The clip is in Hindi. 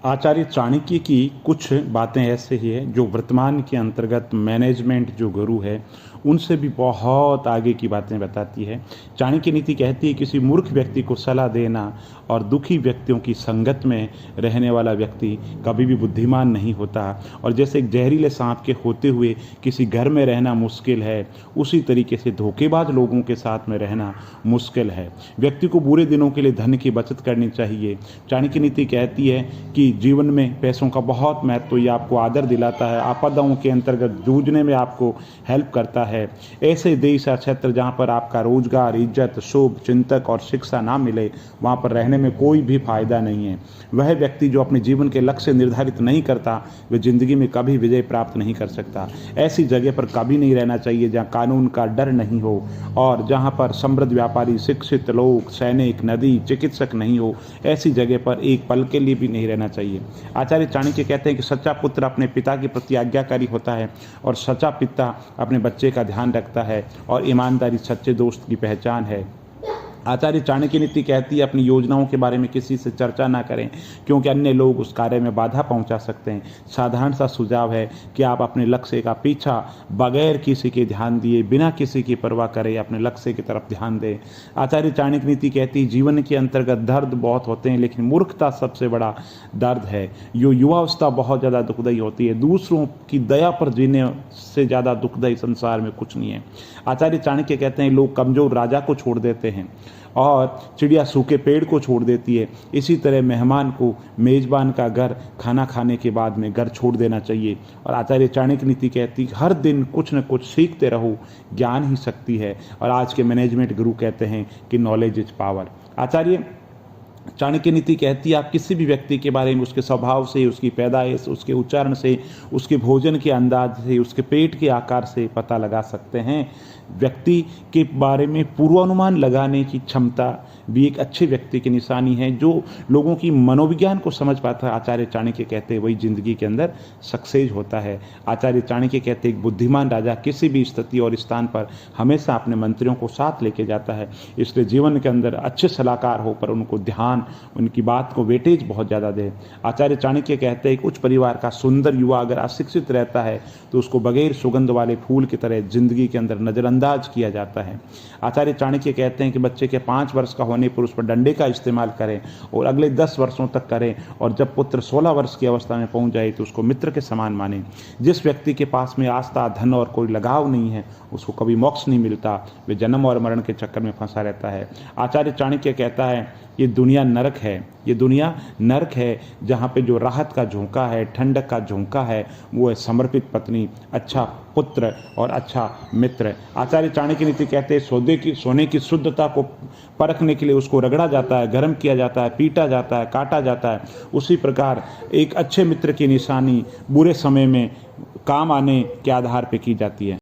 आचार्य चाणक्य की कुछ बातें ऐसे ही है जो वर्तमान के अंतर्गत मैनेजमेंट जो गुरु है उनसे भी बहुत आगे की बातें बताती है। चाणक्य नीति कहती है किसी मूर्ख व्यक्ति को सलाह देना और दुखी व्यक्तियों की संगत में रहने वाला व्यक्ति कभी भी बुद्धिमान नहीं होता। और जैसे एक जहरीले सांप के होते हुए किसी घर में रहना मुश्किल है, उसी तरीके से धोखेबाज लोगों के साथ में रहना मुश्किल है। व्यक्ति को बुरे दिनों के लिए धन की बचत करनी चाहिए। चाणक्य नीति कहती है कि जीवन में पैसों का बहुत महत्व, ये आपको आदर दिलाता है, आपदाओं के अंतर्गत जूझने में आपको हेल्प करता है। ऐसे देश या क्षेत्र जहाँ पर आपका रोजगार, इज्जत, शुभ चिंतक और शिक्षा ना मिले, वहाँ पर रहने में कोई भी फायदा नहीं है। वह व्यक्ति जो अपने जीवन के लक्ष्य निर्धारित नहीं करता, वह जिंदगी में कभी विजय प्राप्त नहीं कर सकता। ऐसी जगह पर कभी नहीं रहना चाहिए जहाँ कानून का डर नहीं हो और जहाँ पर समृद्ध व्यापारी, शिक्षित लोग, सैनिक, नदी, चिकित्सक नहीं हो। ऐसी जगह पर एक पल के लिए भी नहीं रहना चाहिए। आचार्य चाणक्य कहते हैं कि सच्चा पुत्र अपने पिता के प्रति आज्ञाकारी होता है और सच्चा पिता अपने बच्चे का ध्यान रखता है और ईमानदारी सच्चे दोस्त की पहचान है। आचार्य चाणक्य नीति कहती है अपनी योजनाओं के बारे में किसी से चर्चा ना करें, क्योंकि अन्य लोग उस कार्य में बाधा पहुंचा सकते हैं। साधारण सा सुझाव है कि आप अपने लक्ष्य का पीछा बगैर किसी के ध्यान दिए, बिना किसी की परवाह करे अपने लक्ष्य की तरफ ध्यान दें। आचार्य चाणक्य नीति कहती है जीवन के अंतर्गत दर्द बहुत होते हैं, लेकिन मूर्खता सबसे बड़ा दर्द है। युवावस्था बहुत ज़्यादा दुखदायी होती है। दूसरों की दया पर जीने से ज़्यादा दुखदायी संसार में कुछ नहीं है। आचार्य चाणक्य कहते हैं लोग कमजोर राजा को छोड़ देते हैं और चिड़िया सूखे पेड़ को छोड़ देती है। इसी तरह मेहमान को मेज़बान का घर खाना खाने के बाद में घर छोड़ देना चाहिए। और आचार्य चाणक्य नीति कहती है हर दिन कुछ न कुछ सीखते रहो, ज्ञान ही शक्ति है। और आज के मैनेजमेंट गुरु कहते हैं कि नॉलेज इज पावर। आचार्य चाणक्य नीति कहती है आप किसी भी व्यक्ति के बारे में उसके स्वभाव से, उसकी पैदाइश, उसके उच्चारण से, उसके भोजन के अंदाज से, उसके पेट के आकार से पता लगा सकते हैं। व्यक्ति के बारे में पूर्वानुमान लगाने की क्षमता भी एक अच्छे व्यक्ति की निशानी है। जो लोगों की मनोविज्ञान को समझ पाता है, आचार्य चाणक्य कहते हैं वही जिंदगी के अंदर सक्सेस होता है। आचार्य चाणक्य कहते हैं एक बुद्धिमान राजा किसी भी स्थिति और स्थान पर हमेशा अपने मंत्रियों को साथ लेके जाता है। इसलिए जीवन के अंदर अच्छे सलाहकार हो पर उनको ध्यान, उनकी बात को वेटेज बहुत ज़्यादा दे। आचार्य चाणक्य कहते हैं उच्च परिवार का सुंदर युवा अगर अशिक्षित रहता है तो उसको बगैर सुगंध वाले फूल की तरह जिंदगी के अंदर नजरअंदाज किया जाता है। आचार्य चाणक्य कहते हैं कि बच्चे के 5 वर्ष का होने पर उस पर डंडे का इस्तेमाल करें और अगले 10 वर्षों तक करें, और जब पुत्र 16 वर्ष की अवस्था में पहुंच जाए तो उसको मित्र के समान माने। जिस व्यक्ति के पास में आस्था, धन और कोई लगाव नहीं है उसको कभी मोक्ष नहीं मिलता, वे जन्म और मरण के चक्कर में फंसा रहता है। आचार्य चाणक्य कहता है ये दुनिया नरक है, ये दुनिया नरक है जहाँ पे जो राहत का झोंका है, ठंडक का झोंका है, वो है समर्पित पत्नी, अच्छा पुत्र और अच्छा मित्र। आचार्य चाणक्य नीति कहते हैं सोने की शुद्धता को परखने के लिए उसको रगड़ा जाता है, गर्म किया जाता है, पीटा जाता है, काटा जाता है। उसी प्रकार एक अच्छे मित्र की निशानी बुरे समय में काम आने के आधार पर की जाती है।